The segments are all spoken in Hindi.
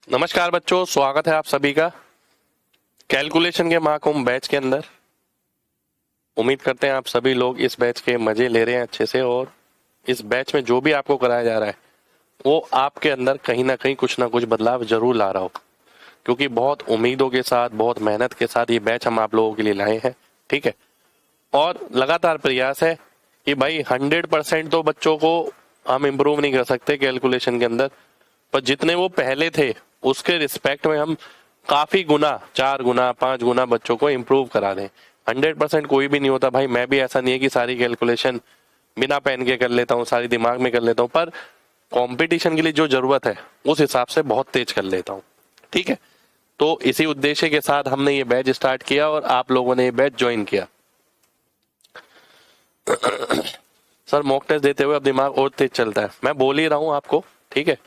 नमस्कार बच्चों, स्वागत है आप सभी का कैलकुलेशन के महाकुंभ बैच के अंदर। उम्मीद करते हैं आप सभी लोग इस बैच के मजे ले रहे हैं अच्छे से, और इस बैच में जो भी आपको कराया जा रहा है वो आपके अंदर कहीं ना कुछ बदलाव जरूर ला रहा हो, क्योंकि बहुत उम्मीदों के साथ, बहुत मेहनत के साथ ये बैच हम आप लोगों के लिए लाए हैं। ठीक है, और लगातार प्रयास है कि भाई 100% तो बच्चों को हम इम्प्रूव नहीं कर सकते कैलकुलेशन के अंदर, पर जितने वो पहले थे उसके रिस्पेक्ट में हम काफी गुना, 4 गुना 5 गुना बच्चों को इम्प्रूव करा दें। 100% कोई भी नहीं होता भाई, मैं भी ऐसा नहीं है कि सारी कैलकुलेशन बिना पेन के कर लेता हूँ, सारी दिमाग में कर लेता हूँ, पर कंपटीशन के लिए जो जरूरत है उस हिसाब से बहुत तेज कर लेता हूँ। ठीक है, तो इसी उद्देश्य के साथ हमने ये बैच स्टार्ट किया और आप लोगों ने ये बैच ज्वाइन किया। सर मॉक टेस्ट देते हुए अब दिमाग और तेज चलता है, मैं बोल ही रहा हूँ आपको। ठीक है,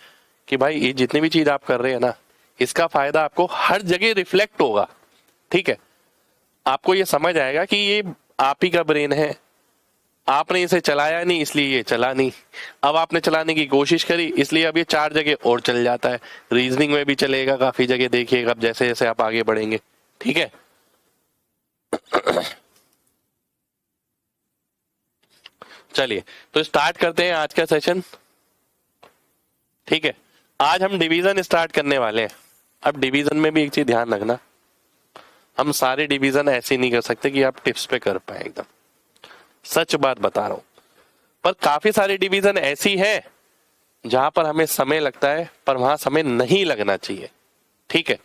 कि भाई ये जितनी भी चीज आप कर रहे हैं ना, इसका फायदा आपको हर जगह रिफ्लेक्ट होगा। ठीक है, आपको ये समझ आएगा कि ये आप ही का ब्रेन है, आपने इसे चलाया नहीं इसलिए ये चला नहीं, अब आपने चलाने की कोशिश करी इसलिए अब ये 4 जगह और चल जाता है। रीजनिंग में भी चलेगा काफी जगह, देखिएगा अब जैसे जैसे आप आगे बढ़ेंगे। ठीक है, चलिए तो स्टार्ट करते हैं आज का सेशन। ठीक है, आज हम डिवीजन स्टार्ट करने वाले हैं। अब डिवीजन में भी एक चीज ध्यान रखना, हम सारे डिवीजन ऐसे नहीं कर सकते कि आप टिप्स पे कर पाए, एकदम सच बात बता रहा हूं। पर काफी सारी डिवीजन ऐसी है जहां पर हमें समय लगता है, पर वहां समय नहीं लगना चाहिए। ठीक है,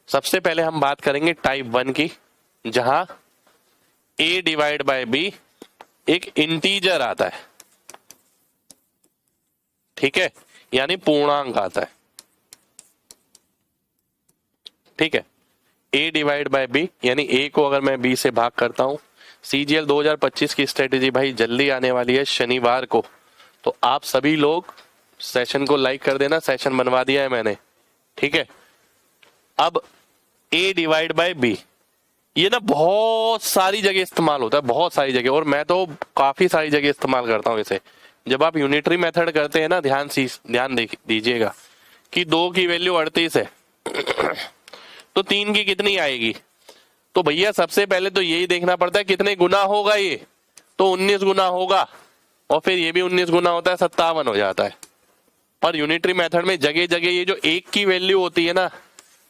सबसे पहले हम बात करेंगे टाइप 1 की, जहां a डिवाइड बाय b एक इंटीजर आता है। ठीक है, यानी पूर्णांक आता है। ठीक है, a डिवाइड बाय b यानी a को अगर मैं b से भाग करता हूं, CGL 2025 की स्ट्रेटेजी भाई जल्दी आने वाली है शनिवार को, तो आप सभी लोग सेशन को लाइक कर देना, सेशन बनवा दिया है मैंने। ठीक है, अब a डिवाइड बाय b ये ना बहुत सारी जगह इस्तेमाल होता है, बहुत सारी जगह, और मैं तो काफी सारी जगह इस्तेमाल करता हूं इसे। जब आप यूनिटरी मेथड करते हैं ना, ध्यान दीजिएगा कि 2 की वैल्यू 38 है तो 3 की कितनी आएगी। तो भैया सबसे पहले तो यही देखना पड़ता है कितने गुना होगा ये, तो 19 गुना होगा, और फिर ये भी 19 गुना होता है, 57 हो जाता है। पर यूनिटरी मेथड में जगह जगह ये जो 1 की वैल्यू होती है ना,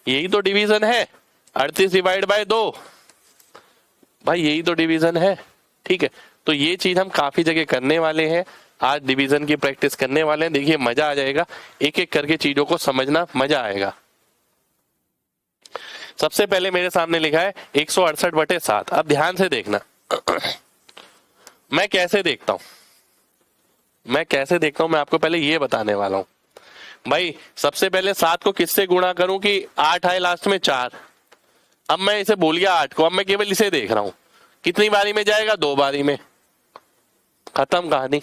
यही तो डिवीजन है। 38 डिवाइड बाय 2 भाई यही तो डिवीजन है। ठीक है, तो ये चीज हम काफी जगह करने वाले हैं, आज डिवीजन की प्रैक्टिस करने वाले हैं। देखिए मजा आ जाएगा, एक एक करके चीजों को समझना मजा आएगा। सबसे पहले मेरे सामने लिखा है 168/7। अब ध्यान से देखना मैं कैसे देखता हूं, मैं आपको पहले ये बताने वाला हूं। भाई सबसे पहले 7 को किससे गुणा करूं कि 8 आए लास्ट में 4। अब मैं इसे बोल गया 8 को, अब मैं केवल इसे देख रहा हूं, कितनी बारी में जाएगा, 2 बारी में, खत्म कहानी,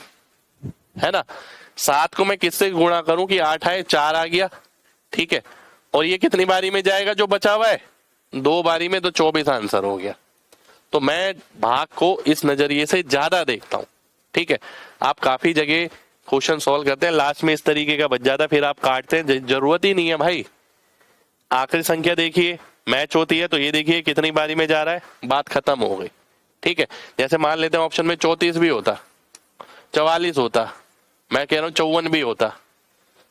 है ना। 7 को मैं किससे गुणा करूं कि 8 आए 4 आ गया। ठीक है, और ये कितनी बारी में जाएगा जो बचा हुआ है, 2 बारी में, तो 24 आंसर हो गया। तो मैं भाग को इस नजरिए से ज्यादा देखता हूं। ठीक है, आप काफी जगह क्वेश्चन सॉल्व करते हैं, लास्ट में इस तरीके का बच जाता है, फिर आप काटते हैं, जरूरत ही नहीं है भाई। आखिरी संख्या देखिए, मैच होती है तो ये देखिए कितनी बारी में जा रहा है, बात खत्म हो गई। ठीक है, जैसे मान लेते हैं ऑप्शन में 34 भी होता, 44 होता, मैं कह रहा हूं 54 भी होता,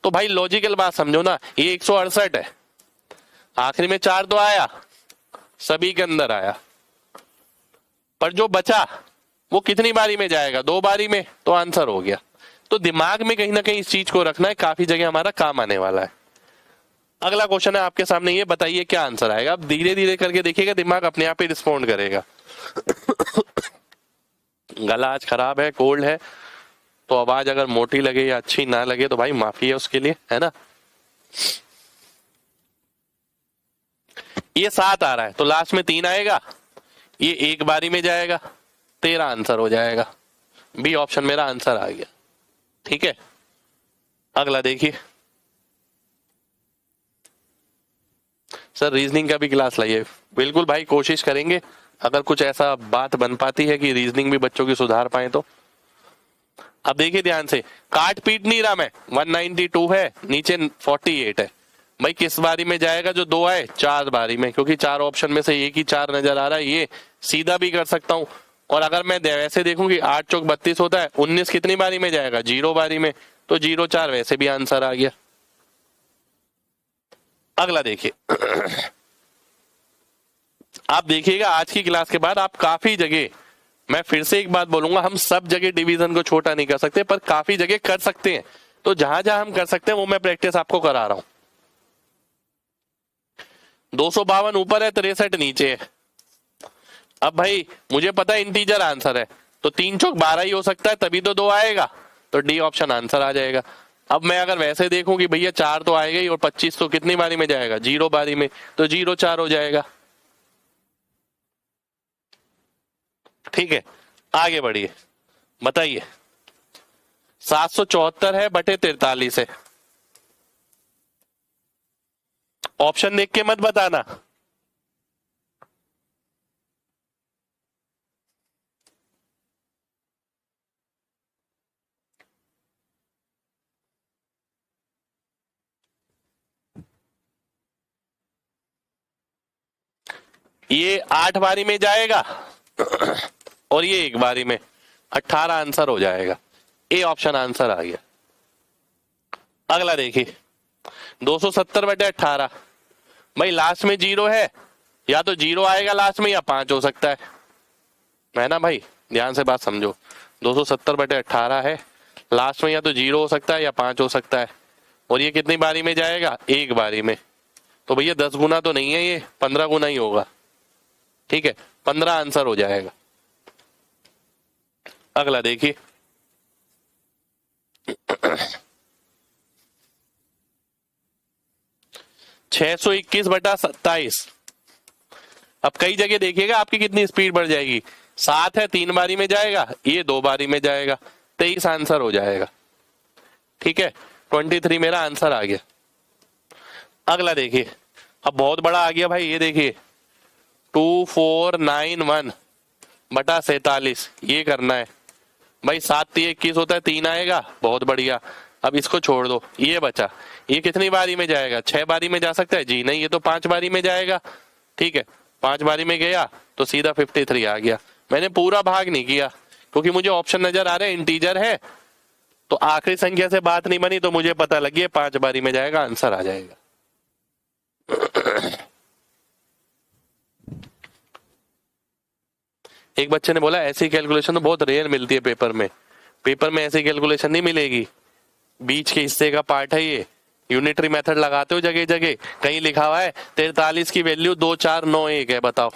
तो भाई लॉजिकल बात समझो ना, ये 168 है, आखिरी में 4 तो आया, सभी के अंदर आया, पर जो बचा वो कितनी बारी में जाएगा, 2 बारी में, तो आंसर हो गया। तो दिमाग में कहीं ना कहीं इस चीज को रखना है, काफी जगह हमारा काम आने वाला है। अगला क्वेश्चन है आपके सामने, ये बताइए क्या आंसर आएगा। अब धीरे धीरे करके देखिएगा, दिमाग अपने आप ही रिस्पॉन्ड करेगा। गला आज खराब है, कोल्ड है, तो आवाज अगर मोटी लगे या अच्छी ना लगे तो भाई माफी है उसके लिए, है ना। ये 7 आ रहा है तो लास्ट में 3 आएगा, ये 1 बारी में जाएगा, 13 आंसर हो जाएगा। बी ऑप्शन मेरा आंसर आ गया। ठीक है, अगला देखिए। सर रीजनिंग का भी क्लास लाइए, बिल्कुल भाई कोशिश करेंगे, अगर कुछ ऐसा बात बन पाती है कि रीजनिंग भी बच्चों की सुधार पाए तो। अब देखिए ध्यान से, काट पीट नहीं रहा मैं, 192 है, नीचे 48 है, भाई किस बारी में जाएगा जो 2 आए? 4 बारी में, क्योंकि 4 ऑप्शन में से एक ही 4 नजर आ रहा है, ये सीधा भी कर सकता हूं। और अगर मैं वैसे देखूं कि 8 चौक 32 होता है, 19 कितनी बारी में जाएगा? 0 बारी में, तो 0 4 वैसे भी आंसर आ गया। अगला देखिए आप देखिएगा आज की क्लास के बाद आप काफी जगह, मैं फिर से एक बात बोलूंगा, हम सब जगह डिवीजन को छोटा नहीं कर सकते, पर काफी जगह कर सकते हैं। तो जहां जहां हम कर सकते हैं वो मैं प्रैक्टिस आपको करा रहा हूं। 252 ऊपर है, 63 नीचे है। अब भाई मुझे पता है इंटीजर आंसर है, तो 3 चौक 12 ही हो सकता है, तभी तो 2 आएगा, तो डी ऑप्शन आंसर आ जाएगा। अब मैं अगर वैसे देखूं कि भैया 4 तो आएगा ही, और 25 तो कितनी बारी में जाएगा? 0 बारी में, तो 0 4 हो जाएगा। ठीक है, आगे बढ़िए, बताइए। 774 है बटे 43 है। ऑप्शन देख के मत बताना। ये 8 बारी में जाएगा और ये 1 बारी में, 18 आंसर हो जाएगा। ए ऑप्शन आंसर आ गया। अगला देखिए, 270 बटे 18। भाई लास्ट में 0 है, या तो 0 आएगा लास्ट में, या 5 हो सकता है ना भाई, ध्यान से बात समझो। 270 बटे 18 है, लास्ट में या तो 0 हो सकता है या 5 हो सकता है, और ये कितनी बारी में जाएगा? 1 बारी में। तो भैया 10 गुना तो नहीं है, ये 15 गुना ही होगा। ठीक है, 15 आंसर हो जाएगा। अगला देखिए, 621 बटा 27। अब कई जगह देखिएगा आपकी कितनी स्पीड बढ़ जाएगी। 7 है, 3 बारी में जाएगा, ये 2 बारी में जाएगा, 23 आंसर हो जाएगा। ठीक है, 23 मेरा आंसर आ गया। अगला देखिए, अब बहुत बड़ा आ गया भाई, ये देखिए 2491 बटा 47, ये करना है भाई। 7 3 21 होता है, 3 आएगा, बहुत बढ़िया। अब इसको छोड़ दो, ये बचा, ये कितनी बारी में जाएगा? 6 बारी में जा सकता है? जी नहीं, ये तो 5 बारी में जाएगा। ठीक है, 5 बारी में गया तो सीधा 53 आ गया। मैंने पूरा भाग नहीं किया, क्योंकि मुझे ऑप्शन नजर आ रहे हैं इंटीजर है, तो आखिरी संख्या से बात नहीं बनी, तो मुझे पता लग गया 5 बारी में जाएगा, आंसर आ जाएगा। एक बच्चे ने बोला ऐसी कैलकुलेशन तो बहुत रेयर मिलती है पेपर में। पेपर में ऐसी कैलकुलेशन नहीं मिलेगी, बीच के हिस्से का पार्ट है ये। यूनिटरी मेथड लगाते हो जगह जगह, कहीं लिखा हुआ है 43 की वैल्यू 2491 है, बताओ,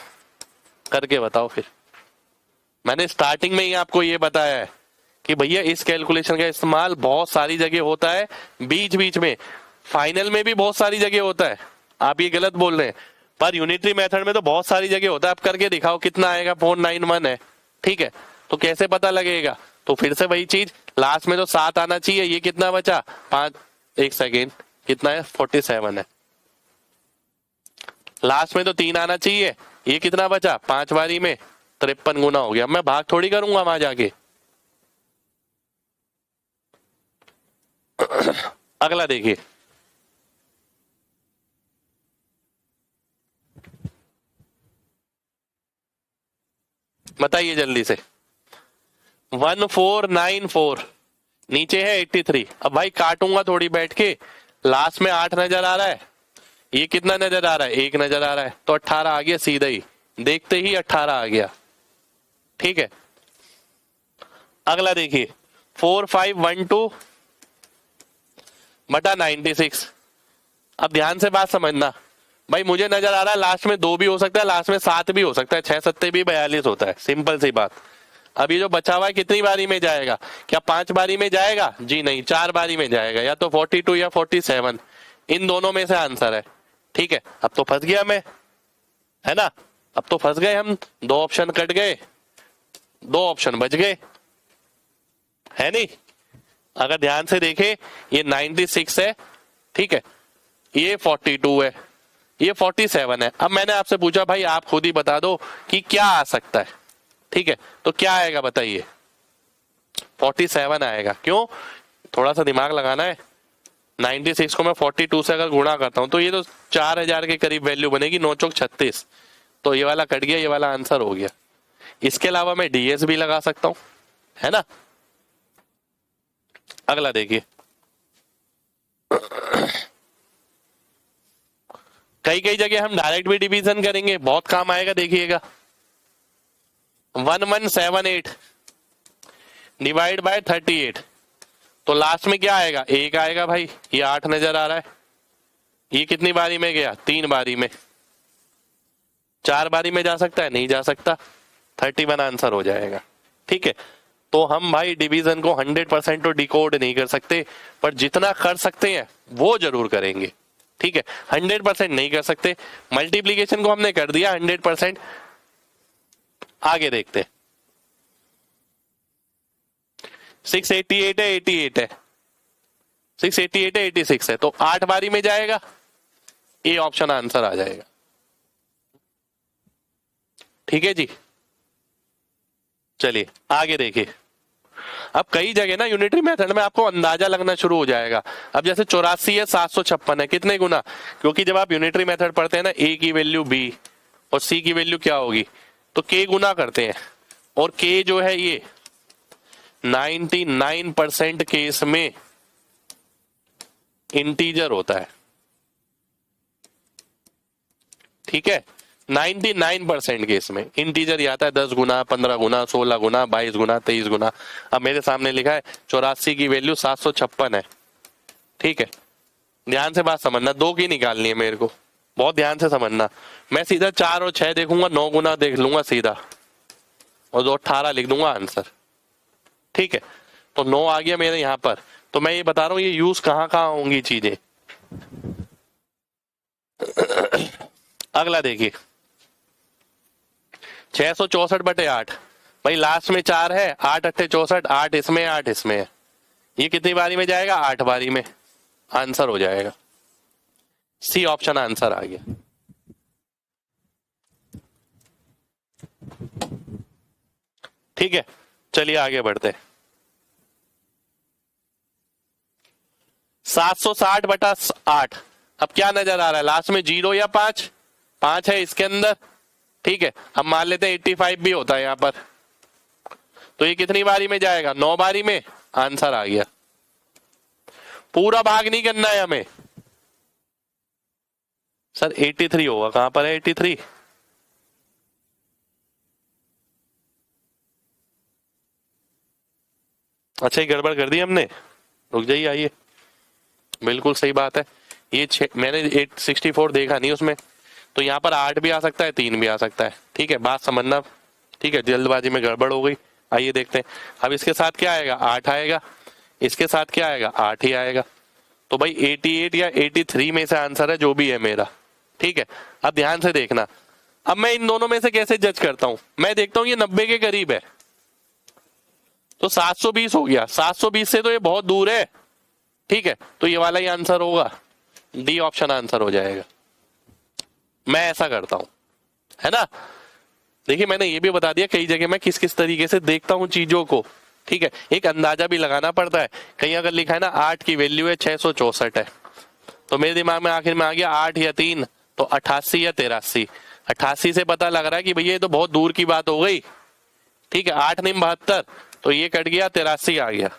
करके बताओ। फिर मैंने स्टार्टिंग में ही आपको ये बताया है कि भैया इस कैलकुलेशन का इस्तेमाल बहुत सारी जगह होता है, बीच बीच में, फाइनल में भी बहुत सारी जगह होता है। आप ये गलत बोल रहे हैं, पर यूनिटरी मेथड में तो बहुत सारी जगह होता है। आप करके दिखाओ कितना आएगा, 491 है। ठीक है, तो कैसे पता लगेगा? तो फिर से वही चीज, लास्ट में तो 7 आना चाहिए, ये कितना बचा? 5, 1 सेकेंड, कितना है? 47 है। लास्ट में तो 3 आना चाहिए, ये कितना बचा? 5 बारी में, 53 गुना हो गया। मैं भाग थोड़ी करूंगा वहां जाके। अगला देखिए, बताइए जल्दी से। 1494, नीचे है 83। अब भाई काटूंगा थोड़ी बैठ के, लास्ट में 8 नजर आ रहा है, ये कितना नजर आ रहा है? 1 नजर आ रहा है, तो 18 आ गया सीधा ही, देखते ही 18 आ गया। ठीक है, अगला देखिए, 4512 बटा 96। अब ध्यान से बात समझना भाई, मुझे नजर आ रहा है लास्ट में 2 भी हो सकता है, लास्ट में 7 भी हो सकता है, 6 7 भी 42 होता है, सिंपल सी बात। अब ये जो बचा हुआ है कितनी बारी में जाएगा? क्या 5 बारी में जाएगा? जी नहीं, 4 बारी में जाएगा, या तो 42 या 47, इन दोनों में से आंसर है। ठीक है, अब तो फंस गया मैं, है ना? अब तो फंस गए हम, 2 ऑप्शन कट गए, 2 ऑप्शन बच गए, है नहीं? अगर ध्यान से देखे, ये 96 है, ठीक है, ये 42 है, ये 47 है। अब मैंने आपसे पूछा भाई आप खुद ही बता दो कि क्या आ सकता है। ठीक है, तो क्या आएगा बताइए? 47 आएगा। क्यों? थोड़ा सा दिमाग लगाना है। 96 को मैं 42 से अगर गुणा करता हूं तो ये तो 4000 के करीब वैल्यू बनेगी, 9 चौक 36। तो ये वाला कट गया, ये वाला आंसर हो गया। इसके अलावा मैं डीएस भी लगा सकता हूं, है ना। अगला देखिए, कई कई जगह हम डायरेक्ट भी डिवीजन करेंगे, बहुत काम आएगा, देखिएगा। 1178 डिवाइड बाय 38, तो लास्ट में क्या आएगा, 1 आएगा भाई। ये 8 नजर आ रहा है। ये कितनी बारी में गया, 3 बारी में। 4 बारी में जा सकता है, नहीं जा सकता। 31 आंसर हो जाएगा। ठीक है, तो हम भाई डिवीजन को 100% तो डिकोड नहीं कर सकते, पर जितना कर सकते हैं वो जरूर करेंगे। ठीक है, 100% नहीं कर सकते। मल्टीप्लीकेशन को हमने कर दिया 100%। आगे देखते, 688 है, 88 है, 688 है, 86 है, तो 8 बारी में जाएगा। ए ऑप्शन आंसर आ जाएगा। ठीक है जी, चलिए आगे देखिए। अब कई जगह ना यूनिटरी मेथड में आपको अंदाजा लगना शुरू हो जाएगा। अब जैसे 84 है, 756 है, कितने गुना, क्योंकि जब आप यूनिटरी मेथड पढ़ते हैं ना, ए की वैल्यू बी और सी की वैल्यू क्या होगी, तो के गुना करते हैं। और के जो है ये 99% केस में इंटीजर होता है। ठीक है, 99% केस में इंटीजर ही आता है। 10 गुना, 15 गुना, 16 गुना, 22 गुना, 23 गुना। अब मेरे सामने लिखा है 84 की वैल्यू 756 है। ठीक है, ध्यान से बात समझना, 2 की निकालनी है मेरे को, बहुत ध्यान से समझना। मैं सीधा 4 और 6 देखूंगा, 9 गुना देख लूंगा सीधा, और 2 18 लिख दूंगा आंसर। ठीक है, तो 9 आ गया मेरे यहां पर। तो मैं ये बता रहा हूं ये यूज कहां कहां होंगी चीजें। अगला देखिए, 664/8। भाई लास्ट में 4 है, 8 अट्ठे 64, 8 इसमें, 8 इसमें है। ये कितनी बारी में जाएगा, 8 बारी में। आंसर हो जाएगा सी ऑप्शन आंसर आ गया। ठीक है, चलिए आगे बढ़ते। 760/8। अब क्या नजर आ रहा है, लास्ट में 0 या 5, 5 है इसके अंदर। ठीक है, अब मान लेते हैं 85 भी होता है यहां पर। तो ये कितनी बारी में जाएगा, 9 बारी में। आंसर आ गया। पूरा भाग नहीं करना है हमें। सर 83 होगा, कहां पर है 83? अच्छा, ये गड़बड़ कर दी हमने, रुक जाइए, आइए। बिल्कुल सही बात है, ये मैंने 864 देखा नहीं उसमें, तो यहाँ पर 8 भी आ सकता है, 3 भी आ सकता है। ठीक है, बात समझना। ठीक है, जल्दबाजी में गड़बड़ हो गई। आइए देखते हैं। अब इसके साथ क्या आएगा, 8 आएगा। इसके साथ क्या आएगा, 8 ही आएगा। तो भाई 88 या 83 में से आंसर है जो भी है मेरा। ठीक है, अब ध्यान से देखना। अब मैं इन दोनों में से कैसे जज करता हूं, मैं देखता हूं ये 90 के करीब है, तो 720 हो गया। 720 से तो ये बहुत दूर है। ठीक है, तो ये वाला ही आंसर होगा, डी ऑप्शन आंसर हो जाएगा। मैं ऐसा करता हूं, है ना। देखिए, मैंने ये भी बता दिया कई जगह मैं किस किस तरीके से देखता हूं चीजों को। ठीक है, एक अंदाजा भी लगाना पड़ता है। कहीं अगर लिखा है ना 8 की वैल्यू है 664 है, तो मेरे दिमाग में आखिर में आ गया 8 या 3, तो 88 या 83। 88 से पता लग रहा है कि भैया ये तो बहुत दूर की बात हो गई। ठीक है, 8 नहीं 72, तो ये कट गया, 83 आ गया।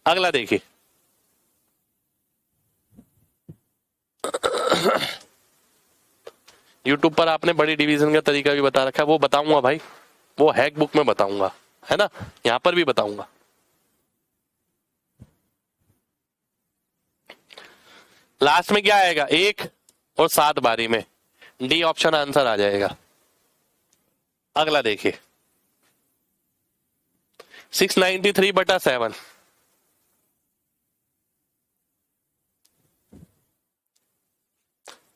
अगला देखिए, यूट्यूब पर आपने बड़ी डिवीजन का तरीका भी बता रखा है, वो बताऊंगा भाई, वो हैक बुक में बताऊंगा, है ना, यहां पर भी बताऊंगा। लास्ट में क्या आएगा, 1 और 7 बारी में। डी ऑप्शन आंसर आ जाएगा। अगला देखिए, 693/7।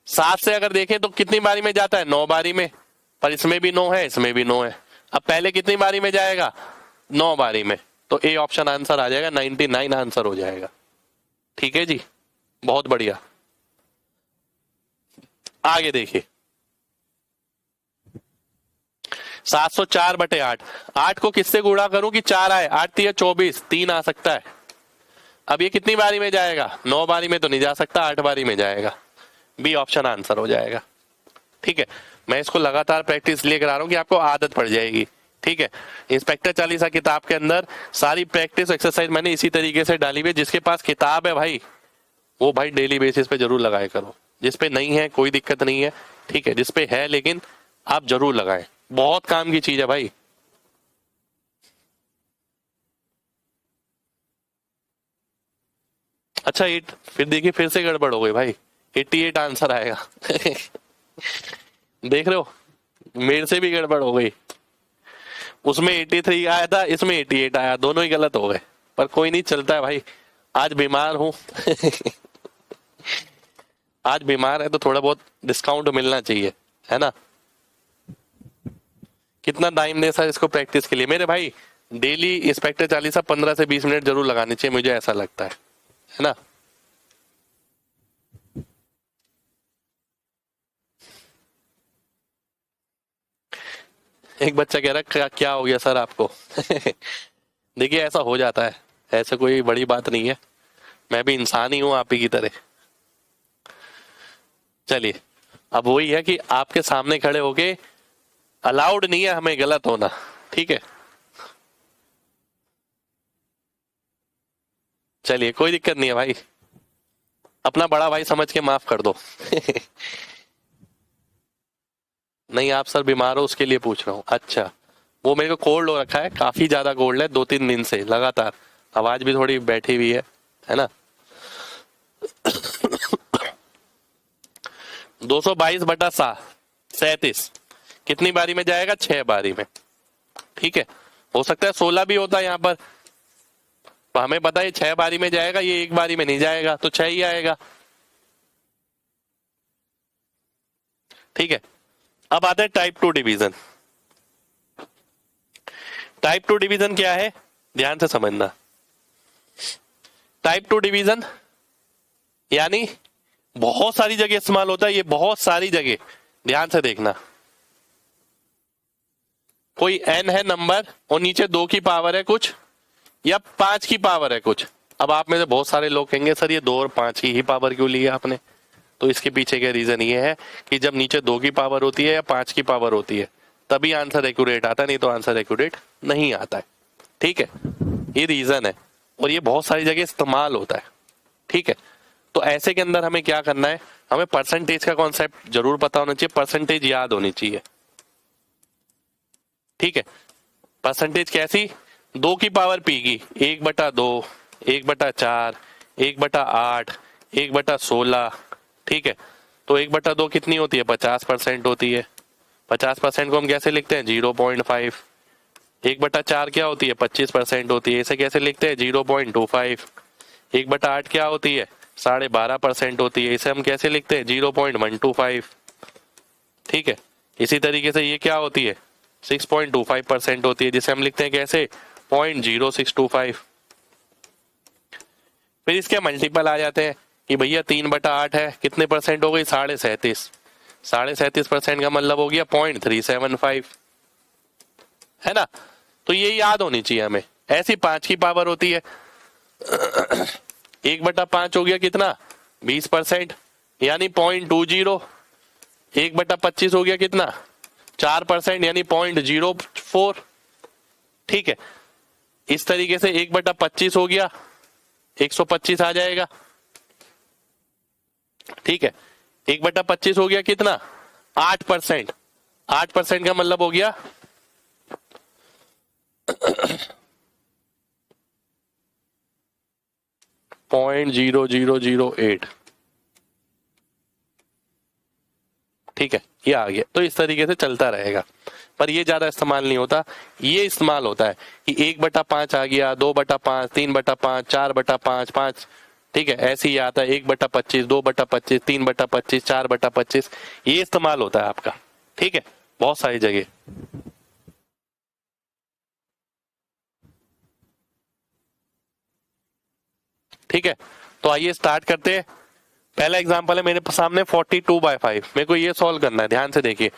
7 से अगर देखें तो कितनी बारी में जाता है, 9 बारी में। पर इसमें भी 9 है, इसमें भी 9 है। अब पहले कितनी बारी में जाएगा, 9 बारी में। तो ए ऑप्शन आंसर आ जाएगा, 99 आंसर हो जाएगा। ठीक है जी, बहुत बढ़िया। आगे देखिए, 704/8। 8 को किससे गुणा करूं कि 4 आए, 8 3 24, 3 आ सकता है। अब ये कितनी बारी में जाएगा, 9 बारी में तो नहीं जा सकता, 8 बारी में जाएगा। बी ऑप्शन आंसर हो जाएगा। ठीक है, मैं इसको लगातार प्रैक्टिस लिए करा रहा हूँ कि आपको आदत पड़ जाएगी। ठीक है, इंस्पेक्टर चालीसा किताब के अंदर सारी प्रैक्टिस एक्सरसाइज मैंने इसी तरीके से डाली हुई है। जिसके पास किताब है भाई, वो भाई डेली बेसिस पे जरूर लगाए करो। जिस पे नहीं है कोई दिक्कत नहीं है, ठीक है, जिस पे है लेकिन आप जरूर लगाएं, बहुत काम की चीज है भाई। अच्छा 8, फिर देखिए फिर से गड़बड़ हो गई भाई, 88 आंसर आएगा। देख रहे हो, मेरे से भी गड़बड़ हो गई। उसमें 83 आया था, इसमें 88 आया, दोनों ही गलत हो गए। पर कोई नहीं, चलता है भाई, आज बीमार हूं। आज बीमार है तो थोड़ा बहुत डिस्काउंट मिलना चाहिए, है ना। कितना टाइम दे सर इसको प्रैक्टिस के लिए मेरे भाई? डेली इंस्पेक्टर चालीसा 15 से 20 मिनट जरूर लगाने चाहिए, मुझे ऐसा लगता है ना। एक बच्चा कह रहा है क्या हो गया सर आपको? देखिए ऐसा हो जाता है, ऐसे कोई बड़ी बात नहीं है, मैं भी इंसान ही हूं आप ही की तरह। चलिए, अब वही है कि आपके सामने खड़े होके अलाउड नहीं है हमें गलत होना, ठीक है। चलिए कोई दिक्कत नहीं है भाई, अपना बड़ा भाई समझ के माफ कर दो। नहीं आप सर बीमार हो उसके लिए पूछ रहा हूँ। अच्छा, वो मेरे को कोल्ड हो रखा है, काफी ज्यादा कोल्ड है, 2-3 दिन से लगातार, आवाज भी थोड़ी बैठी हुई है ना। 222/37 कितनी बारी में जाएगा? 6 बारी में। ठीक है, हो सकता है 16 भी होता है यहाँ पर, तो हमें पता है 6 बारी में जाएगा, ये 1 बारी में नहीं जाएगा, तो 6 ही आएगा। ठीक है, अब आते हैं टाइप 2 डिवीजन। टाइप 2 डिवीजन क्या है, ध्यान से समझना। टाइप 2 डिवीजन यानी बहुत सारी जगह इस्तेमाल होता है, ये बहुत सारी जगह, ध्यान से देखना। कोई n है नंबर और नीचे 2 की पावर है कुछ, या 5 की पावर है कुछ। अब आप में से बहुत सारे लोग कहेंगे सर ये 2 और 5 की ही पावर क्यों ली है आपने? तो इसके पीछे का रीजन ये है कि जब नीचे 2 की पावर होती है या 5 की पावर होती है तभी आंसर एक्यूरेट आता है, नहीं तो आंसर एक्यूरेट नहीं आता है। ठीक है, ये रीजन है और ये बहुत सारी जगह इस्तेमाल होता है। ठीक है, तो ऐसे के अंदर हमें क्या करना है, हमें परसेंटेज का कॉन्सेप्ट जरूर पता होना चाहिए, परसेंटेज याद होनी चाहिए। ठीक है, परसेंटेज कैसी? 2 की पावर पी की 1/2, 1/4, 1/8, 1/16। ठीक है, तो 1/2 कितनी होती है? 50% होती है। 50% को हम कैसे लिखते हैं? 0.5। 1/4 क्या होती है? 25% होती है, इसे कैसे लिखते हैं? 0.25। 1/8 क्या होती है? 12.5% होती है, इसे हम कैसे लिखते हैं? 0.125। ठीक है, इसी तरीके से ये क्या होती है? 6.25% होती है, जिसे हम लिखते हैं कैसे? 0.0625। फिर इसके मल्टीपल आ जाते हैं कि भैया 3/8 है, कितने परसेंट हो गई? 37.5। 37.5% का मतलब हो गया 0.375, है ना। तो ये याद होनी चाहिए हमें। ऐसी 5 की पावर होती है, 1/5 हो गया कितना? 20%, यानी 0.20। 1/25 हो गया कितना? 4%, यानी 0.04। ठीक है, इस तरीके से 1/25 हो गया 125 आ जाएगा। ठीक है, 1/25 हो गया कितना? 8%। 8% का मतलब हो गया 0.0008। ठीक है, ये आ गया। तो इस तरीके से चलता रहेगा, पर ये ज्यादा इस्तेमाल नहीं होता। ये इस्तेमाल होता है कि 1/5 आ गया, 2/5, 3/5, 4/5, 5। ठीक है, ऐसे ही आता है 1/25, 2/25, 3/25, 4/25। ये इस्तेमाल होता है आपका। ठीक है, बहुत सारी जगह। ठीक है, तो आइए स्टार्ट करते हैं। पहला एग्जांपल है मेरे सामने 42/5। मेरे को ये सॉल्व करना है, ध्यान से देखिए।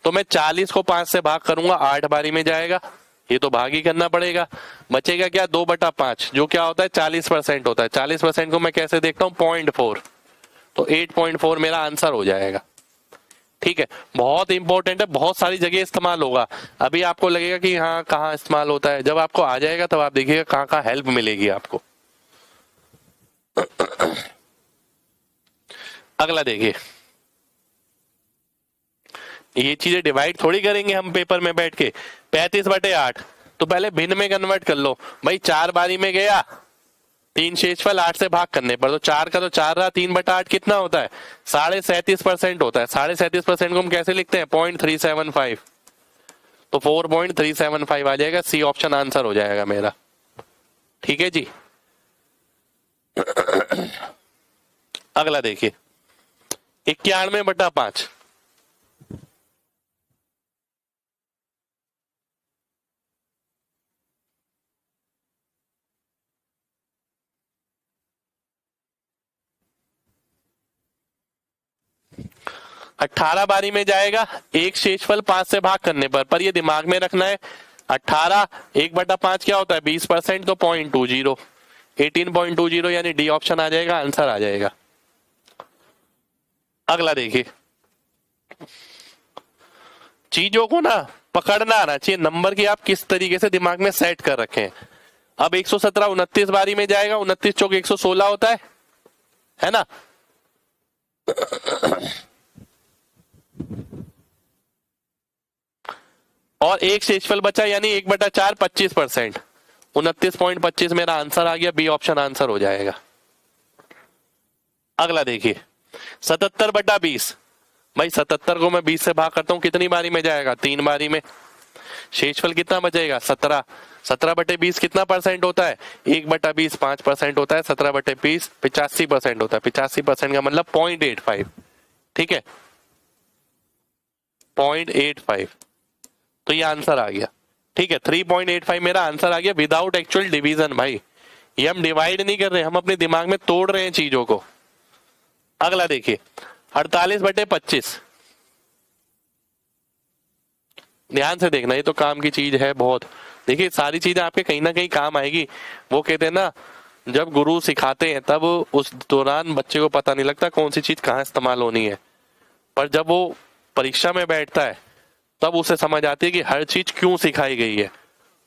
तो मैं 40 को 5 से भाग करूंगा, 8 बारी में जाएगा, ये तो भाग ही करना पड़ेगा। बचेगा क्या, 2/5 जो क्या होता है 40% होता है। 40% को मैं कैसे देखता हूँ, 0.4, तो 8.4 मेरा आंसर हो जाएगा। ठीक है, बहुत इंपॉर्टेंट है, बहुत सारी जगह इस्तेमाल होगा। अभी आपको लगेगा कि हाँ कहाँ इस्तेमाल होता है, जब आपको आ जाएगा तब आप देखिएगा कहाँ कहाँ हेल्प मिलेगी आपको। अगला देखिए, ये चीजें डिवाइड थोड़ी करेंगे हम पेपर में बैठ के। 35/8 तो पहले भिन्न में कन्वर्ट कर लो भाई। 4 बारी में गया, 3 शेषफल 8 से भाग करने पर, तो 4 का तो 4 रहा, 3/8 कितना होता है, 37.5% होता है। 37% को हम कैसे लिखते हैं, 0.375, तो 4.375 आ जाएगा। सी ऑप्शन आंसर हो जाएगा मेरा। ठीक है जी। अगला देखिए, 91/5। अट्ठारह बारी में जाएगा, एक शेषफल 5 से भाग करने पर ये दिमाग में रखना है। 18 1/5 क्या होता है, 20%, तो 0.20, 18.20 यानी डी ऑप्शन आ जाएगा, आंसर आ जाएगा। अगला देखिए, चीजों को ना पकड़ना आना चाहिए, नंबर की आप किस तरीके से दिमाग में सेट कर रखे हैं। अब 117 29 बारी में जाएगा, 29 चौक 116 होता है ना। और एक शेषफल बचा यानी 1/4 25%, 29.25 मेरा आंसर आ गया। बी ऑप्शन आंसर हो जाएगा। अगला देखिए, 77/20। भाई 77 को मैं 20 से भाग करता हूं, कितनी बारी में जाएगा, 3 बारी में। शेषफल कितना बचेगा, 17। 17/20 कितना परसेंट होता है, 1/20 5% होता है। 17/20 85% होता है। 85% का मतलब 0.85। ठीक है, 0.85, तो ये आंसर आ गया। ठीक है, 3.85 मेरा आंसर आ गया विदाउट एक्चुअल डिवीजन। भाई ये हम डिवाइड नहीं कर रहे, हम अपने दिमाग में तोड़ रहे हैं चीजों को। अगला देखिए, 48/25। ध्यान से देखना, ये तो काम की चीज है बहुत। देखिए सारी चीजें आपके कहीं ना कहीं काम आएगी। वो कहते हैं ना, जब गुरु सिखाते हैं तब उस दौरान बच्चे को पता नहीं लगता कौन सी चीज कहाँ इस्तेमाल होनी है, पर जब वो परीक्षा में बैठता है तब उसे समझ आती है कि हर चीज क्यों सिखाई गई है।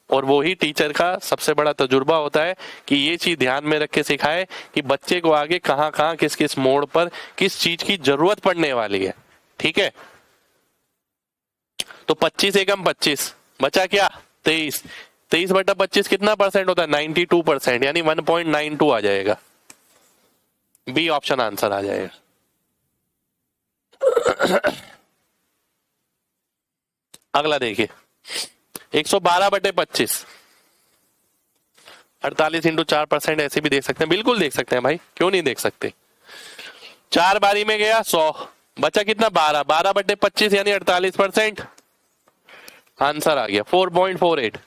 और वो ही टीचर का सबसे बड़ा तजुर्बा होता है कि ये चीज ध्यान में रख के सिखाए कि बच्चे को आगे कहाँ कहाँ किस किस मोड़ पर किस चीज की जरूरत पड़ने वाली है। ठीक है, तो 25 एकम 25 बचा क्या, 23। 23/25 कितना परसेंट होता है, 92%, यानी 1.92 आ जाएगा। बी ऑप्शन आंसर आ जाएगा। अगला देखिए, 112/25। 48 इंटू 4%, ऐसे भी देख सकते हैं, बिल्कुल देख सकते हैं भाई, क्यों नहीं देख सकते। 4 बारी में गया 100, बचा कितना, 12। 12/25 यानी 48%, आंसर आ गया 4.48।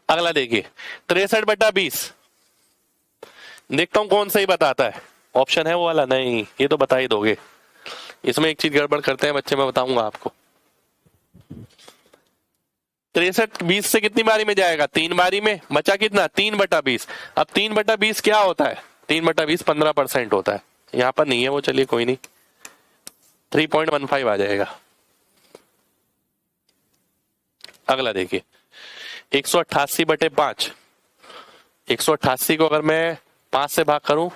अगला देखिए, 63/20। देखता हूं कौन सही बताता है। ऑप्शन है वो वाला, नहीं ये तो बता ही दोगे। इसमें एक चीज गड़बड़ करते हैं बच्चे, मैं बताऊंगा आपको। 63 20 से कितनी बारी में जाएगा, 3 बारी में। बचा कितना, 3/20। अब 3/20 क्या होता है, 3/20 15% होता है। यहां पर नहीं है वो, चलिए कोई नहीं, 3.15 आ जाएगा। अगला देखिए, 188/5। 188 को अगर मैं 5 से भाग करूं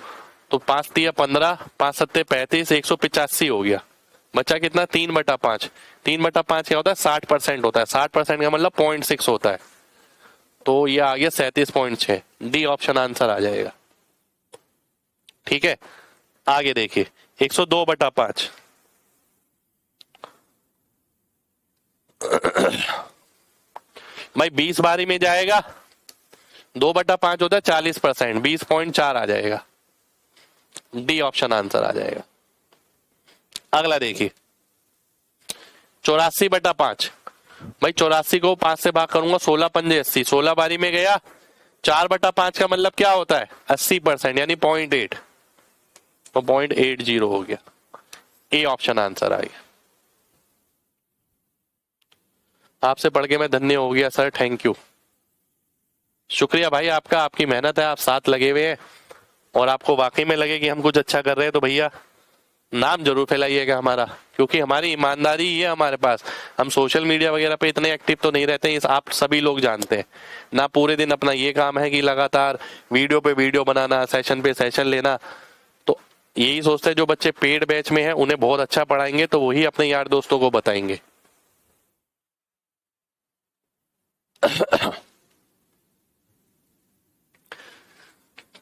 तो 5 तिया 15, 5 सत्ते 35, 185 हो गया। बचा कितना, 3/5। 3/5 क्या होता है, 60% होता है। 60% का मतलब 0.6 होता है, तो ये आ गया 37.6। डी ऑप्शन आंसर आ जाएगा। ठीक है, आगे देखिए, 102/5। भाई 20 बारी में जाएगा, 2/5 होता है 40%, 20.4 आ जाएगा। डी ऑप्शन आंसर आ जाएगा। अगला देखिए, 84/5। भाई 84 को 5 से भाग करूंगा, 16 पंजे 80। 16 बारी में गया, 4/5 का मतलब क्या होता है, 80%, यानी 0.8, तो 0.80 हो गया। ए ऑप्शन आंसर आ गया। आपसे पढ़ के मैं धन्य हो गया सर, थैंक यू। शुक्रिया भाई आपका, आपकी मेहनत है, आप साथ लगे हुए हैं और आपको वाकई में लगे कि हम कुछ अच्छा कर रहे हैं तो भैया नाम जरूर फैलाइएगा हमारा, क्योंकि हमारी ईमानदारी ही है हमारे पास। हम सोशल मीडिया वगैरह पे इतने एक्टिव तो नहीं रहते हैं, आप सभी लोग जानते हैं ना। पूरे दिन अपना ये काम है कि लगातार वीडियो पे वीडियो बनाना, सेशन पे सेशन लेना। तो यही सोचते हैं जो बच्चे पेड बैच में हैं उन्हें बहुत अच्छा पढ़ाएंगे तो वही अपने यार दोस्तों को बताएंगे।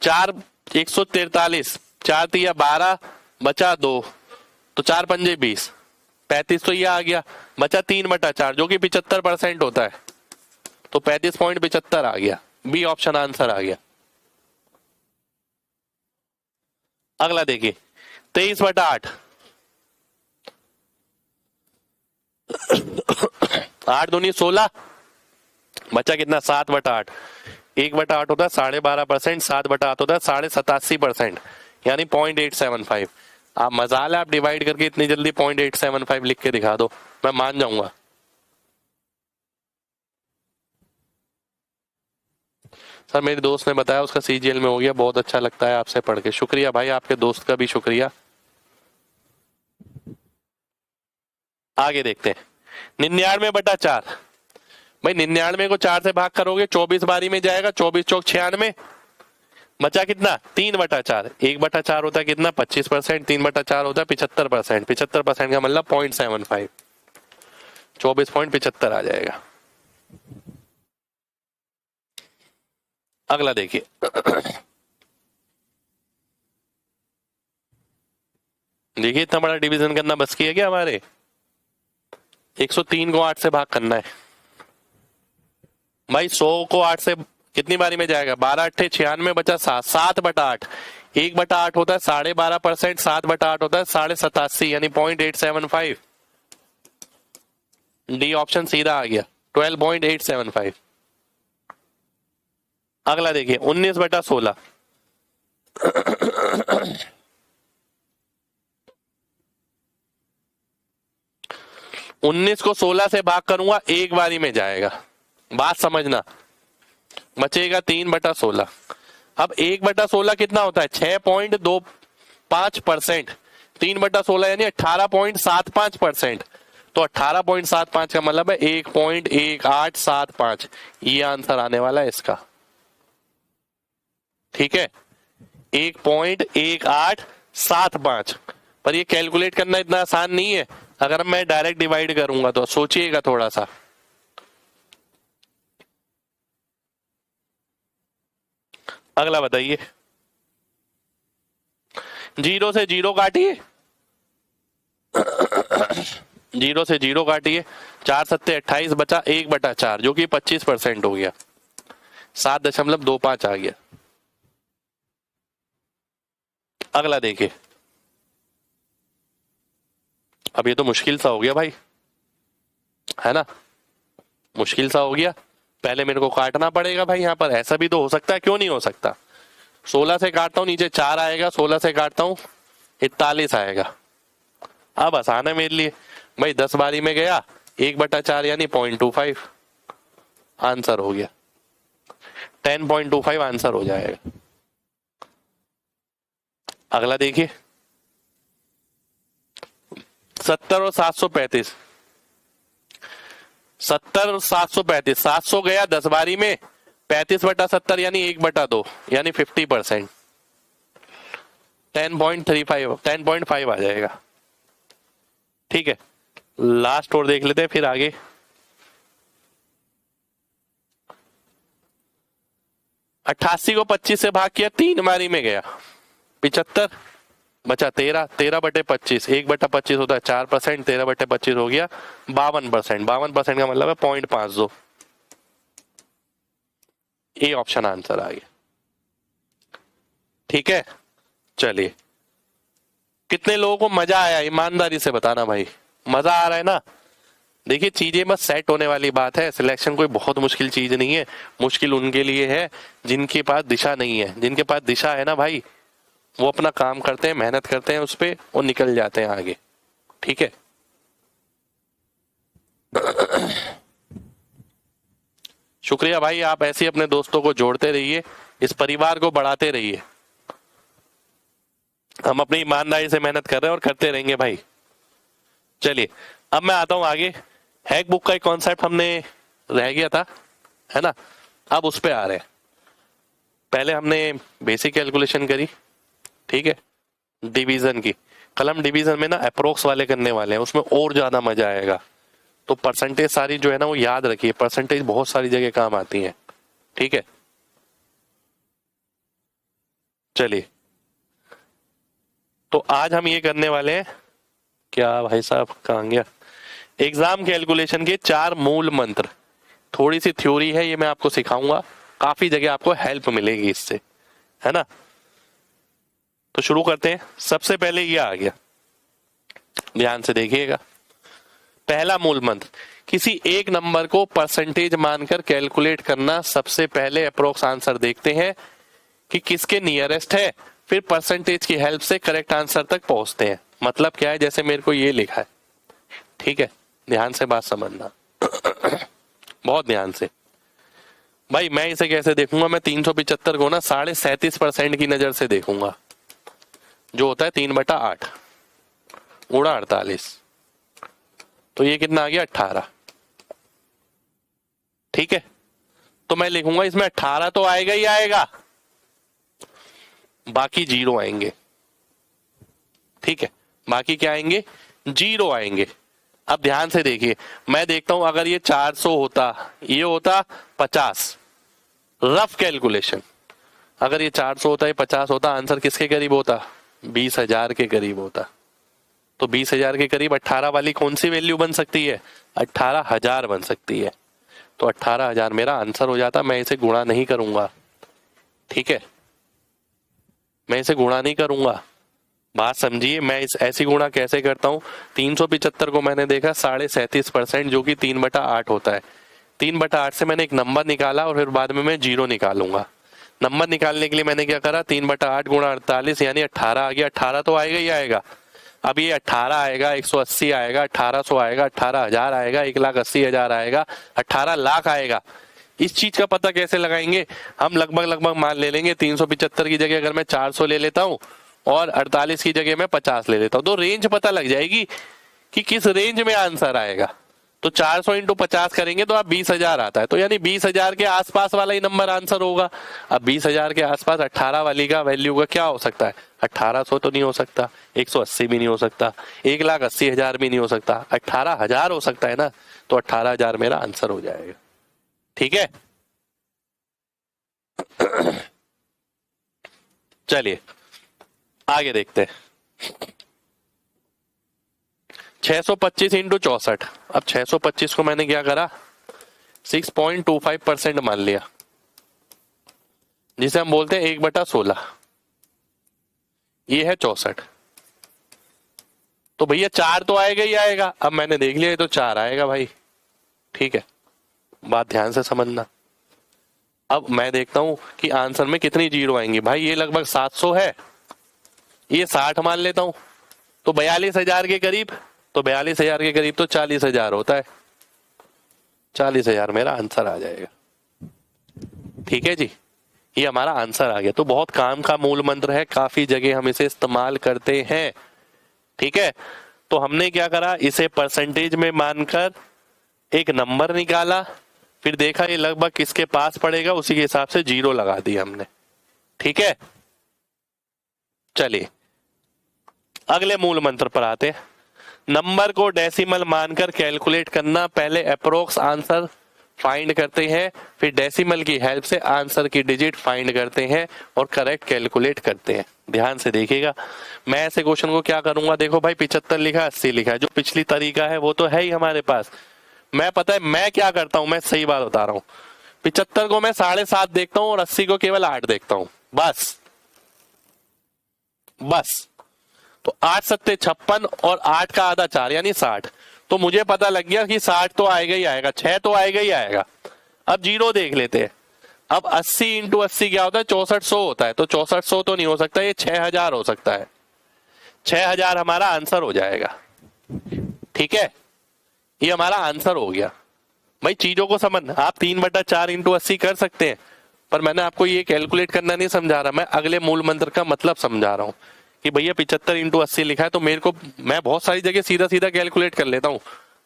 चार 143, 4 तिया 12, बचा 2, तो 4 पंजे 20, 35 तो ये आ गया। बचा 3/4 जो कि 75% होता है, तो 35.75 आ गया। बी ऑप्शन आंसर आ गया। अगला देखिए 23/8, 8 दूनी 16, बचा कितना 7/8। 1/8 होता है 12.5%, 7/8 होता है 87.5%, यानी 0.875। आप मजाल है, आप डिवाइड करके इतनी जल्दी 0.875 लिख के दिखा दो, मैं मान जाऊंगा। सर मेरे दोस्त ने बताया उसका सीजीएल में हो गया, बहुत अच्छा लगता है आपसे पढ़ के। शुक्रिया भाई, आपके दोस्त का भी शुक्रिया। आगे देखते हैं 99/4। भाई 99 को 4 से भाग करोगे 24 बारी में जाएगा, 24 चौक 96। बचा कितना 3/4। 1/4 होता है कितना 25%, 3/4 होता है 75%। 75% का मतलब 0.75, 24.75 आ जाएगा। अगला देखिए देखिए इतना बड़ा डिवीजन करना बस की है क्या हमारे। 103 को 8 से भाग करना है भाई। 100 को 8 से कितनी बारी में जाएगा, 12 8 96, बचा 7, 7/8। 1/8 होता है 12.5%, 7/8 होता है 87.5, यानी 0.875। डी ऑप्शन सीधा आ गया 12.875। अगला देखिए 19/16। 19 को 16 से भाग करूंगा एक बारी में जाएगा, बात समझना। बचेगा 3/16। अब 1/16 कितना होता है 6.25%। 3/16 यानी 18.75%। तो 18.75 का मतलब है 1.1875। ये आंसर आने वाला है इसका, ठीक है 1.1875। पर ये कैलकुलेट करना इतना आसान नहीं है। अगर मैं डायरेक्ट डिवाइड करूंगा तो सोचिएगा थोड़ा सा। अगला बताइए 0 से 0 काटिए, 0 से 0 काटिए। 4 सत्ते 28, बचा 1/4 जो कि 25% हो गया, 7.25 आ गया। अगला देखिए, अब ये तो मुश्किल सा हो गया भाई, है ना, मुश्किल सा हो गया। पहले मेरे को काटना पड़ेगा भाई यहाँ पर, ऐसा भी तो हो सकता है, क्यों नहीं हो सकता। 16 से काटता हूँ नीचे 4 आएगा, 16 से काटता हूँ 41 आएगा। अब आसान है मेरे लिए भाई, 10 बारी में गया 1/4 यानी 0.25 आंसर हो गया। 10.25 आंसर हो जाएगा। अगला देखिए 70 और 735। 70 और 735, 700 गया 10 बारी में, 35/70 यानी 1/2 यानी 50%। 10.35 10.5 आ जाएगा, ठीक है। लास्ट और देख लेते हैं फिर आगे। 88 को 25 से भाग किया 3 बारी में गया, 75, बचा 13, 13/25, 1/25 होता है 4%, 13/25 हो गया 52%। 52% का मतलब है 0.52। ए ऑप्शन आंसर आ गया, ठीक है। चलिए, कितने लोगों को मजा आया ईमानदारी से बताना भाई, मजा आ रहा है ना। देखिए चीजें बस सेट होने वाली बात है, सिलेक्शन कोई बहुत मुश्किल चीज नहीं है। मुश्किल उनके लिए है जिनके पास दिशा नहीं है। जिनके पास दिशा है ना भाई, वो अपना काम करते हैं, मेहनत करते हैं उस पर और निकल जाते हैं आगे, ठीक है। शुक्रिया भाई, आप ऐसे ही अपने दोस्तों को जोड़ते रहिए, इस परिवार को बढ़ाते रहिए। हम अपनी ईमानदारी से मेहनत कर रहे हैं और करते रहेंगे भाई। चलिए अब मैं आता हूं आगे। हैक बुक का एक कॉन्सेप्ट हमने रह गया था, है ना, अब उस पे आ रहे हैं। पहले हमने बेसिक कैलकुलेशन करी, ठीक है, डिवीजन की। कल हम डिवीजन में ना अप्रोक्स वाले करने वाले हैं, उसमें और ज्यादा मजा आएगा। तो परसेंटेज सारी जो है ना वो याद रखिए, परसेंटेज बहुत सारी जगह काम आती है, ठीक है। चलिए तो आज हम ये करने वाले हैं, क्या भाई साहब कहाँ गया, एग्जाम कैलकुलेशन के 4 मूल मंत्र। थोड़ी सी थ्योरी है ये, मैं आपको सिखाऊंगा, काफी जगह आपको हेल्प मिलेगी इससे, है ना। तो शुरू करते हैं। सबसे पहले ये आ गया, ध्यान से देखिएगा। पहला मूल मंत्र, किसी एक नंबर को परसेंटेज मानकर कैलकुलेट करना। सबसे पहले अप्रोक्स आंसर देखते हैं कि किसके नियरेस्ट है, फिर परसेंटेज की हेल्प से करेक्ट आंसर तक पहुंचते हैं। मतलब क्या है, जैसे मेरे को ये लिखा है, ठीक है, ध्यान से बात समझना बहुत ध्यान से। भाई मैं इसे कैसे देखूंगा, मैं 375 को ना 37.5% की नजर से देखूंगा, जो होता है 3/8 गुणा 48, तो ये कितना आ गया 18, ठीक है। तो मैं लिखूंगा इसमें 18 तो आएगा ही आएगा, बाकी 0 आएंगे, ठीक है, बाकी क्या आएंगे, 0 आएंगे। अब ध्यान से देखिए, मैं देखता हूं अगर ये 400 होता, ये होता 50, रफ कैलकुलेशन, अगर ये 400 होता, ये 50 होता, आंसर किसके करीब होता, 20,000 के करीब होता। तो 20,000 के करीब 18 वाली कौन सी वैल्यू बन सकती है, 18,000 बन सकती है। तो 18,000 मेरा आंसर हो जाता, मैं इसे गुणा नहीं करूंगा, ठीक है, मैं इसे गुणा नहीं करूंगा। बात समझिए, मैं इस ऐसी गुणा कैसे करता हूं, 375 को मैंने देखा 37.5%, जो कि 3/8 होता है। 3/8 से मैंने एक नंबर निकाला और फिर बाद में मैं 0 निकालूंगा। नंबर निकालने के लिए मैंने क्या करा, 3/8 गुणा 48 यानी 18 आ गया। 18 तो आएगा ही आएगा। अब ये 18 आएगा, 180 आएगा, 1800 आएगा, 18,000 आएगा, 1,80,000 आएगा, 18 लाख आएगा। इस चीज का पता कैसे लगाएंगे, हम लगभग मान ले लेंगे 375 की जगह अगर मैं 400 ले लेता हूं और 48 की जगह मैं 50 ले लेता हूं, तो रेंज पता लग जाएगी कि किस रेंज में आंसर आएगा। तो 400 इंटू 50 करेंगे तो आप 20,000 आता है, तो यानी 20,000 के आसपास वाला ही नंबर आंसर होगा। अब 20,000 के आसपास 18 वाली का वैल्यू का क्या हो सकता है, 1800 तो नहीं हो सकता, 180 भी नहीं हो सकता, 1,80,000 भी नहीं हो सकता, 18,000 हो सकता है ना। तो 18,000 मेरा आंसर हो जाएगा, ठीक है। चलिए आगे देखते हैं। 625 इंटू 64। अब 625 को मैंने क्या करा, 6.25% मान लिया, जिसे हम बोलते हैं 1/16। ये है 64। तो भैया 4 तो आएगा ही आएगा। अब मैंने देख लिया ये तो 4 आएगा भाई, ठीक है, बात ध्यान से समझना। अब मैं देखता हूं कि आंसर में कितनी 0 आएंगी। भाई ये लगभग 700 है, ये 60 मान लेता हूं, तो 42,000 के करीब, तो 42,000 के करीब तो 40,000 होता है, 40,000 मेरा आंसर आ जाएगा, ठीक है जी। ये हमारा आंसर आ गया। तो बहुत काम का मूल मंत्र है, काफी जगह हम इसे इस्तेमाल करते हैं, ठीक है। तो हमने क्या करा, इसे परसेंटेज में मानकर एक नंबर निकाला, फिर देखा ये लगभग किसके पास पड़ेगा, उसी के हिसाब से 0 लगा दिया हमने, ठीक है। चलिए अगले मूल मंत्र पर आते हैं। नंबर को डेसिमल मानकर कैलकुलेट करना। पहले अप्रोक्स आंसर फाइंड करते हैं, फिर डेसिमल की हेल्प से आंसर की डिजिट फाइंड करते हैं और करेक्ट कैलकुलेट करते हैं। ध्यान से देखिएगा, मैं ऐसे क्वेश्चन को क्या करूंगा, देखो भाई 75 लिखा, 80 लिखा है, जो पिछली तरीका है वो तो है ही हमारे पास। मैं पता है मैं क्या करता हूं, मैं सही बात बता रहा हूं, 75 को मैं 7.5 देखता हूं और 80 को केवल 8 देखता हूं, बस। तो 8 सत्ते 56 और 8 का आधा 4 यानी 60। तो मुझे पता लग गया कि 60 तो आएगा ही आएगा, 6 तो आएगा ही आएगा। अब 0 देख लेते हैं। अब 80 इंटू 80 क्या होता है, 6400 होता है। तो 6400 तो नहीं हो सकता, ये 6,000 हो सकता है। 6,000 हमारा आंसर हो जाएगा, ठीक है, ये हमारा आंसर हो गया। भाई चीजों को समझ, आप 3/4 इंटू 80 कर सकते हैं, पर मैंने आपको ये कैलकुलेट करना नहीं समझा रहा, मैं अगले मूल मंत्र का मतलब समझा रहा हूँ कि भैया 75 इंटू 80 लिखा है तो मेरे को, मैं बहुत सारी जगह सीधा सीधा कैलकुलेट कर लेता हूँ।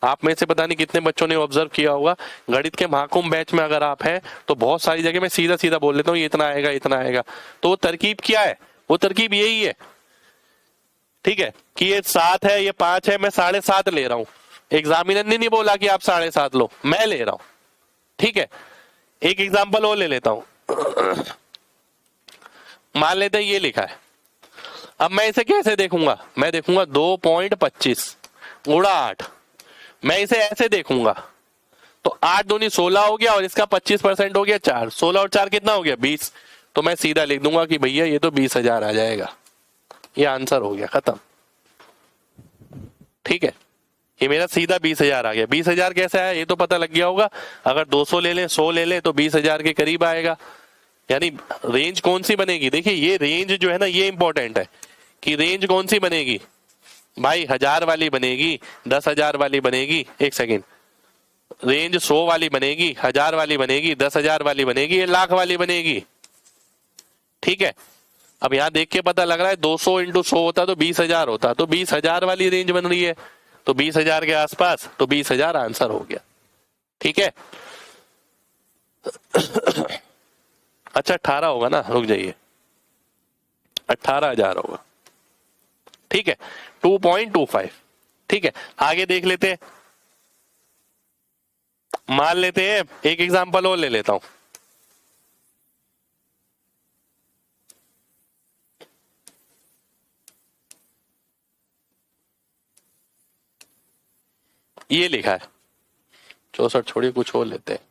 आप में से पता नहीं कितने बच्चों ने ऑब्जर्व किया होगा, गणित के महाकुंभ बैच में अगर आप हैं तो बहुत सारी जगह मैं सीधा सीधा बोल लेता हूँ ये इतना आएगा इतना आएगा। तो वो तरकीब क्या है, वो तरकीब यही है, ठीक है, कि ये 7 है ये 5 है, मैं 7.5 ले रहा हूँ। एग्जामिनर ने नहीं बोला कि आप 7.5 लो, मैं ले रहा हूँ, ठीक है। एक एग्जाम्पल और ले लेता हूं, मान लेते हैं ये लिखा है। अब मैं इसे कैसे देखूंगा, मैं देखूंगा 2.25 गुणा 8, मैं इसे ऐसे देखूंगा तो 8 दूनी 16 हो गया और इसका 25% हो गया 4, 16 और 4 कितना हो गया 20। तो मैं सीधा लिख दूंगा कि भैया ये तो 20,000 आ जाएगा, ये आंसर हो गया, खत्म, ठीक है। ये मेरा सीधा 20,000 आ गया। 20,000 कैसे आया ये तो पता लग गया होगा, अगर 200 ले लें 100 ले लें तो 20,000 के करीब आएगा। यानी रेंज कौन सी बनेगी, देखिए ये रेंज जो है ना ये इंपॉर्टेंट है कि रेंज कौन सी बनेगी भाई, 1000 वाली बनेगी, 10,000 वाली बनेगी, एक सेकेंड, रेंज 100 वाली बनेगी, 1000 वाली बनेगी, 10,000 वाली बनेगी, ये लाख वाली बनेगी, ठीक है। अब यहां देख के पता लग रहा है 200 इंटू 100 होता तो 20,000 होता, तो 20,000 वाली रेंज बन रही है, तो 20,000 के आसपास, तो 20,000 आंसर हो गया, ठीक है। अच्छा 18 होगा ना, रुक जाइए, 18,000 होगा, ठीक है, 2.25, ठीक है। आगे देख लेते हैं, मान लेते हैं एक एग्जांपल और ले लेता हूं, ये लिखा है 64, छोड़िए कुछ और लेते हैं,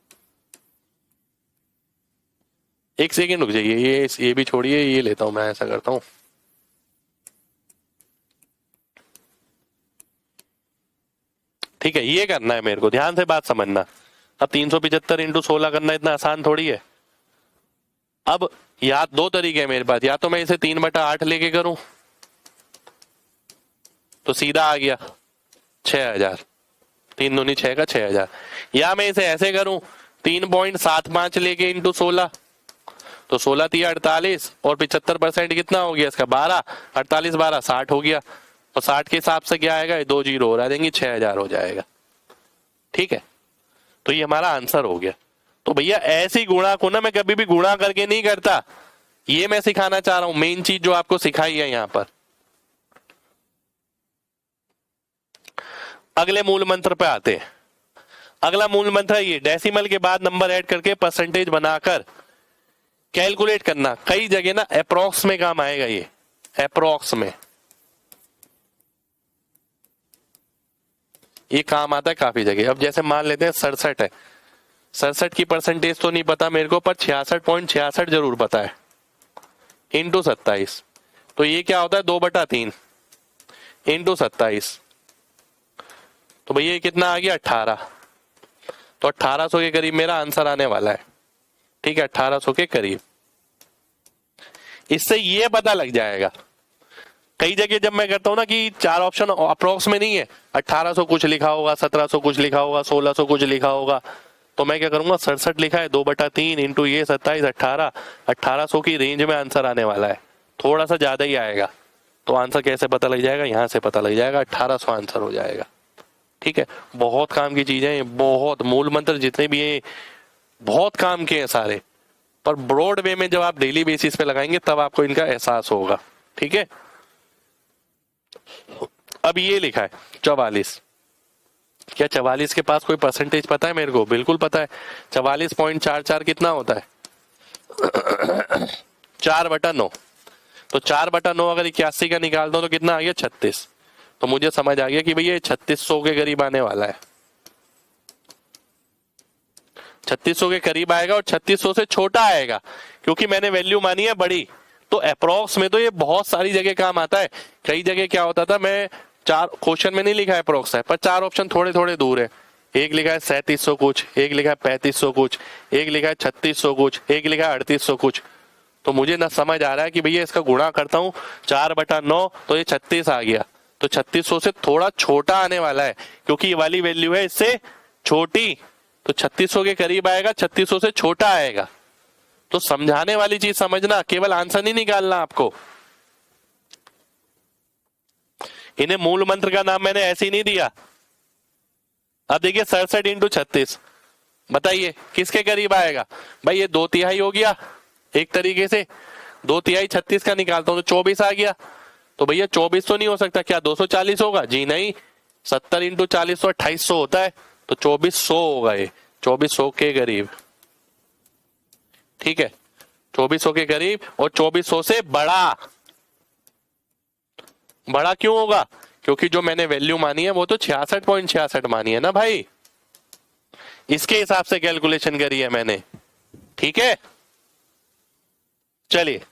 एक सेकेंड रुक जाइए, ये भी छोड़िए, ये लेता हूं, मैं ऐसा करता हूं, ठीक है। ये करना है मेरे को, ध्यान से बात समझना। अब 375 इंटू 16 करना इतना आसान थोड़ी है। अब या दो तरीके हैं मेरे पास, या तो मैं इसे 3/8 लेके करूं तो सीधा आ गया 6,000, 3 दूनी 6 का 6,000, या मैं इसे ऐसे करूं 3.75 लेके इंटू 16, तो 16 3 48 और 75% कितना हो गया इसका 12, 48 12 60 हो गया, और 60 के हिसाब से क्या आएगा, 2 जीरो और आ देंगे, 6,000 हो जाएगा, ठीक है। तो ये हमारा आंसर हो गया। तो भैया ऐसी गुणा को ना मैं कभी भी गुणा करके नहीं करता, ये मैं सिखाना चाह रहा हूं, मेन चीज जो आपको सिखाई है यहां पर। अगले मूल मंत्र पे आते हैं। अगला मूल मंत्र है ये, डेसिमल के बाद नंबर ऐड करके परसेंटेज बनाकर कैलकुलेट करना। कई जगह ना अप्रोक्स में काम आएगा, ये अप्रोक्स में ये काम आता है काफी जगह। अब जैसे मान लेते हैं 67 है, 67 की परसेंटेज तो नहीं पता मेरे को, पर 66.66 जरूर पता है, इंटू 27, तो ये क्या होता है 2/3 इंटू 27, तो भैया कितना आ गया 18, तो 1800 के करीब मेरा आंसर आने वाला है, ठीक है, 1800 के करीब। इससे ये पता लग जाएगा, कई जगह जब मैं करता हूं ना कि 4 ऑप्शन अप्रोक्स में नहीं है, 1800 कुछ लिखा होगा, 1700 कुछ लिखा होगा, 1600 कुछ लिखा होगा, तो मैं क्या करूंगा 67 लिखा है 2/3 इंटू ये 27 18, 1800 की रेंज में आंसर आने वाला है, थोड़ा सा ज्यादा ही आएगा, तो आंसर कैसे पता लग जाएगा, यहां से पता लग जाएगा, 1800 आंसर हो जाएगा, ठीक है। बहुत काम की चीजें हैं, बहुत मूल मंत्र जितने भी हैं बहुत काम के हैं सारे, पर ब्रॉड वे में जब आप डेली बेसिस पे लगाएंगे तब आपको इनका एहसास होगा, ठीक है। अब ये लिखा है 44, क्या 44 के पास कोई परसेंटेज पता है मेरे को, बिल्कुल पता है, 44.44 कितना होता है 4/9, तो 4/9 अगर 81 का निकाल दो तो कितना आ गया 36, तो मुझे समझ आ गया कि भैया 3600 के करीब आने वाला है, 3600 के करीब आएगा और 3600 से छोटा आएगा, क्योंकि मैंने वैल्यू मानी है बड़ी, तो अप्रोक्स में तो ये बहुत सारी जगह काम आता है। कई जगह क्या होता था, मैं 4 क्वेश्चन में नहीं लिखा है अप्रोक्स है, पर 4 ऑप्शन थोड़े थोड़े दूर है, एक लिखा है 3700 कुछ, एक लिखा है 3500 कुछ, एक लिखा है 3600 कुछ, एक लिखा है 3800 कुछ, तो मुझे ना समझ आ रहा है कि भैया इसका गुणा करता हूँ 4/9 तो ये 36 आ गया, तो 3600 से थोड़ा छोटा आने वाला है, क्योंकि ये वाली वैल्यू है इससे छोटी, तो 3600 के करीब आएगा, 3600 से छोटा आएगा। तो समझाने वाली चीज समझना, केवल आंसर नहीं निकालना आपको। इन्हें मूल मंत्र का नाम मैंने ऐसे ही नहीं दिया। अब देखिए 67 इंटू 36, बताइए किसके करीब आएगा? भाई ये 2/3 हो गया एक तरीके से, 2/3 36 का निकालता हूं तो 24 आ गया। तो भैया 24 तो नहीं हो सकता, क्या 240 होगा? जी नहीं, 70 इंटू 40 तो 2800 होता है, तो 2400 होगा ये, 2400 के करीब। ठीक है, 2400 के करीब, और 2400 से बड़ा। बड़ा क्यों होगा? क्योंकि जो मैंने वैल्यू मानी है वो तो 66.66 मानी है ना भाई, इसके हिसाब से कैलकुलेशन करी है मैंने। ठीक है, चलिए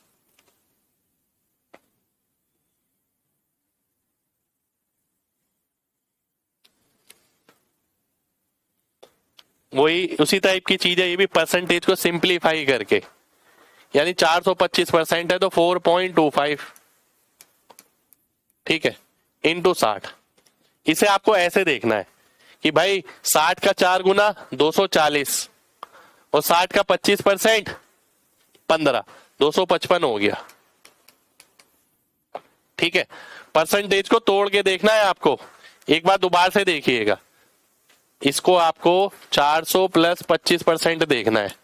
वही उसी टाइप की चीज है ये भी, परसेंटेज को सिंप्लीफाई करके। यानी 425% है तो 4.25, ठीक है, इंटू 60। इसे आपको ऐसे देखना है कि भाई 60 का 4 गुना 240 और 60 का 25% 15, 255 हो गया। ठीक है, परसेंटेज को तोड़ के देखना है आपको। एक बार दोबारा से देखिएगा, इसको आपको 400 प्लस 25% देखना है।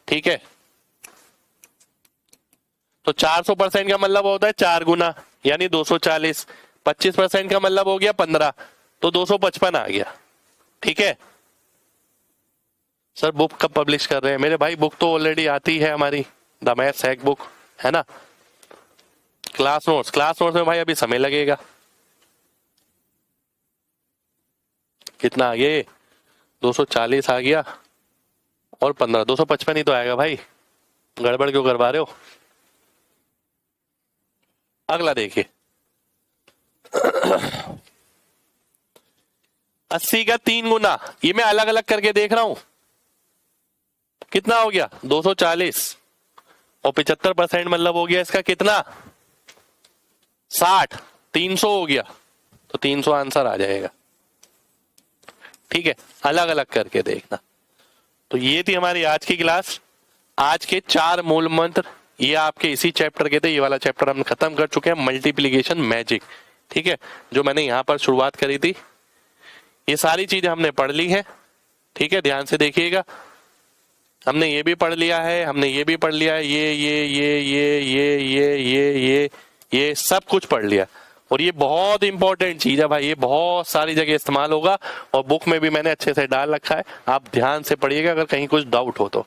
ठीक है, तो 400% का मतलब होता है 4 गुना यानी 240, 25% का मतलब हो गया 15, तो 255 आ गया। ठीक है सर, बुक कब पब्लिश कर रहे हैं? मेरे भाई बुक तो ऑलरेडी आती है हमारी, द मैथ्स हैक बुक, है ना। क्लास नोट्स में भाई अभी समय लगेगा। कितना आ गया? 240 आ गया और 15, 255 ही तो आएगा भाई, गड़बड़ क्यों करवा रहे हो? अगला देखिए 80 का 3 गुना, ये मैं अलग अलग करके देख रहा हूं, कितना हो गया? 240, और 75% मतलब हो गया इसका कितना? 60, 300 हो गया, तो 300 आंसर आ जाएगा। ठीक है, अलग अलग करके देखना। तो ये थी हमारी आज की क्लास। आज के 4 मूल मंत्र, ये आपके इसी चैप्टर के थे। ये वाला चैप्टर हम खत्म कर चुके हैं, मल्टीप्लीकेशन मैजिक। ठीक है, जो मैंने यहां पर शुरुआत करी थी, ये सारी चीजें हमने पढ़ ली है। ठीक है, ध्यान से देखिएगा, हमने ये भी पढ़ लिया है, हमने ये भी पढ़ लिया है, ये सब कुछ पढ़ लिया। और ये बहुत इंपॉर्टेंट चीज है भाई, ये बहुत सारी जगह इस्तेमाल होगा, और बुक में भी मैंने अच्छे से डाल रखा है। आप ध्यान से पढ़िएगा अगर कहीं कुछ डाउट हो तो।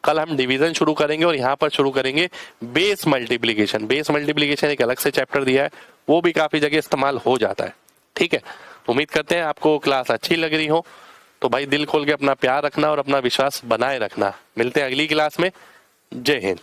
कल हम डिवीजन शुरू करेंगे और यहाँ पर शुरू करेंगे बेस मल्टीप्लीकेशन। बेस मल्टीप्लीकेशन एक अलग से चैप्टर दिया है, वो भी काफी जगह इस्तेमाल हो जाता है। ठीक है, उम्मीद करते हैं आपको क्लास अच्छी लग रही हो। तो भाई दिल खोल के अपना प्यार रखना और अपना विश्वास बनाए रखना। मिलते हैं अगली क्लास में। जय हिंद।